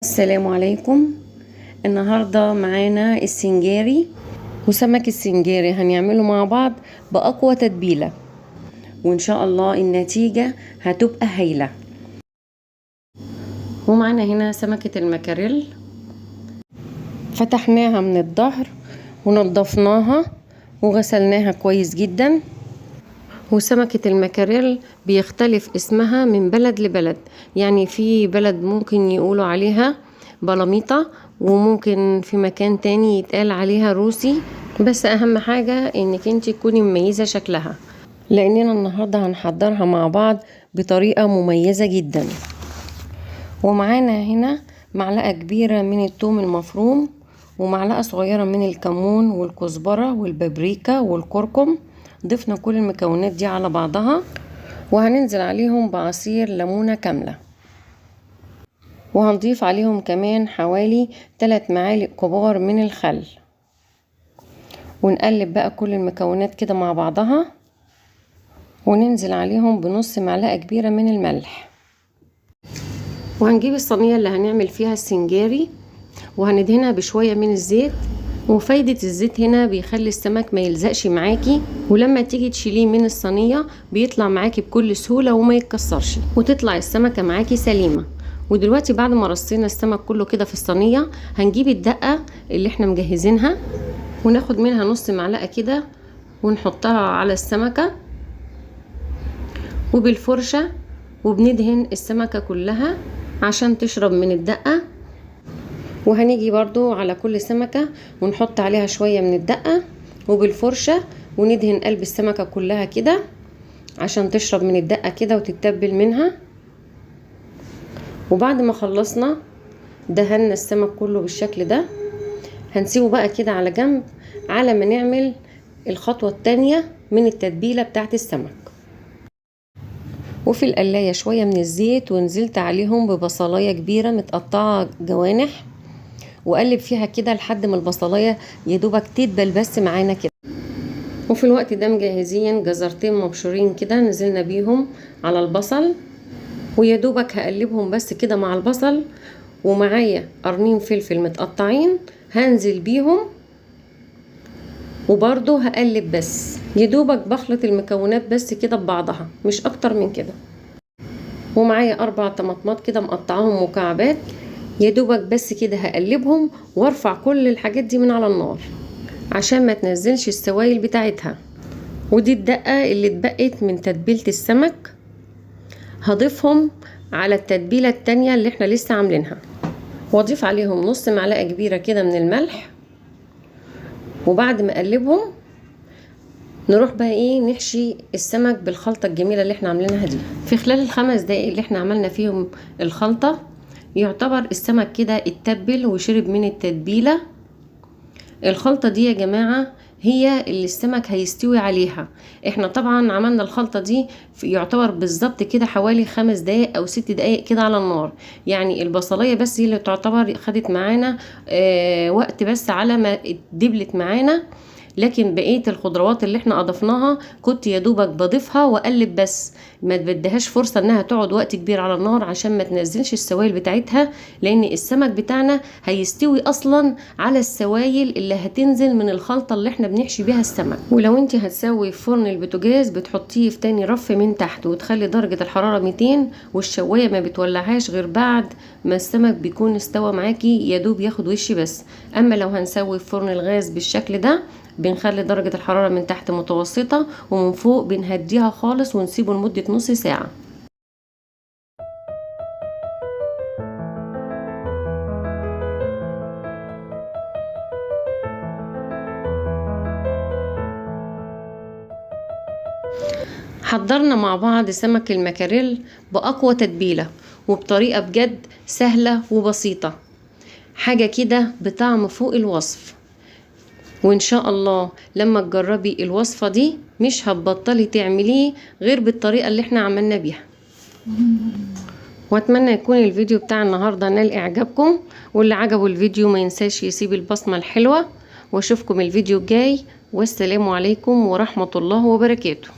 السلام عليكم. النهاردة معانا السنجاري وسمك السنجاري هنعمله مع بعض بأقوى تتبيلة، وإن شاء الله النتيجة هتبقى هايلة. ومعانا هنا سمكة المكاريل، فتحناها من الظهر ونضفناها وغسلناها كويس جدا. وسمكة المكاريل بيختلف اسمها من بلد لبلد، يعني في بلد ممكن يقولوا عليها بلاميطة، وممكن في مكان تاني يتقال عليها روسي، بس اهم حاجة انك انت تكوني مميزة شكلها، لاننا النهاردة هنحضرها مع بعض بطريقة مميزة جدا. ومعانا هنا معلقة كبيرة من الثوم المفروم، ومعلقة صغيرة من الكمون والكزبرة والبابريكا والكركم. ضفنا كل المكونات دي على بعضها، وهننزل عليهم بعصير ليمونة كاملة، وهنضيف عليهم كمان حوالي 3 معالق كبار من الخل. ونقلب بقى كل المكونات كده مع بعضها، وننزل عليهم بنص معلقة كبيرة من الملح. وهنجيب الصينية اللي هنعمل فيها السنجاري وهندهنها بشوية من الزيت. وفايدة الزيت هنا بيخلي السمك ما يلزقش معاكي، ولما تيجي تشيليه من الصينية بيطلع معاكي بكل سهولة وما يتكسرش، وتطلع السمكة معاكي سليمة. ودلوقتي بعد ما رصينا السمك كله كده في الصينية، هنجيب الدقة اللي احنا مجهزينها وناخد منها نص معلقة كده ونحطها على السمكة وبالفرشة، وبندهن السمكة كلها عشان تشرب من الدقة. وهنيجي برضو على كل سمكة ونحط عليها شوية من الدقة وبالفرشة، وندهن قلب السمكة كلها كده عشان تشرب من الدقة كده وتتبل منها. وبعد ما خلصنا دهنا السمك كله بالشكل ده، هنسيبه بقى كده على جنب على ما نعمل الخطوة التانية من التتبيلة بتاعت السمك. وفي القلاية شوية من الزيت، ونزلت عليهم ببصلاية كبيرة متقطعة جوانح، وقلب فيها كده لحد ما البصلايه يدوبك تدبل بس معانا كده. وفي الوقت ده مجهزين جزرتين مبشورين كده، نزلنا بيهم على البصل، ويدوبك هقلبهم بس كده مع البصل. ومعايا قرنين فلفل متقطعين هنزل بيهم، وبرضو هقلب بس يدوبك بخلط المكونات بس كده ببعضها، مش اكتر من كده. ومعايا 4 طماطمات كده مقطعاهم مكعبات، يدوبك بس كده هقلبهم وارفع كل الحاجات دي من على النار عشان ما تنزلش السوائل بتاعتها. ودي الدقة اللي اتبقت من تتبيلة السمك، هضيفهم على التتبيلة التانية اللي احنا لسه عاملينها، واضيف عليهم نص معلقة كبيرة كده من الملح. وبعد ما اقلبهم نروح بقى نحشي السمك بالخلطة الجميلة اللي احنا عاملينها دي. في خلال ال5 دقايق اللي احنا عملنا فيهم الخلطة، يعتبر السمك كده اتبل وشرب من التتبيلة. الخلطة دي يا جماعة هي اللي السمك هيستوي عليها. احنا طبعا عملنا الخلطة دي يعتبر بالظبط كده حوالي 5 دقايق او 6 دقايق كده على النار، يعني البصلية بس هي اللي تعتبر خدت معانا وقت بس على ما اتدبلت معانا، لكن بقية الخضروات اللي احنا اضفناها كنت يا دوبك بضيفها واقلب بس، ما بديهاش فرصة انها تقعد وقت كبير على النار عشان ما تنزلش السوائل بتاعتها، لان السمك بتاعنا هيستوي اصلا على السوائل اللي هتنزل من الخلطة اللي احنا بنحشي بيها السمك. ولو انت هتسوي في فرن البوتاجاز بتحطيه في تاني رف من تحت، وتخلي درجة الحرارة 200، والشواية ما بتولعهاش غير بعد ما السمك بيكون استوى معاكي يا دوب ياخد وش بس. اما لو هنسوي في فرن الغاز بالشكل ده بنخلي درجة الحرارة من تحت متوسطة، ومن فوق بنهديها خالص ونسيبه لمدة نص ساعة. حضرنا مع بعض سمك المكاريل بأقوى تتبيلة، وبطريقة بجد سهلة وبسيطة، حاجة كده بطعم فوق الوصف. وان شاء الله لما تجربي الوصفة دي مش هتبطلي تعمليه غير بالطريقة اللي احنا عملنا بيها. واتمنى يكون الفيديو بتاع النهاردة نال اعجابكم، واللي عجبه الفيديو ما ينساش يسيب البصمة الحلوة. واشوفكم الفيديو الجاي، والسلام عليكم ورحمة الله وبركاته.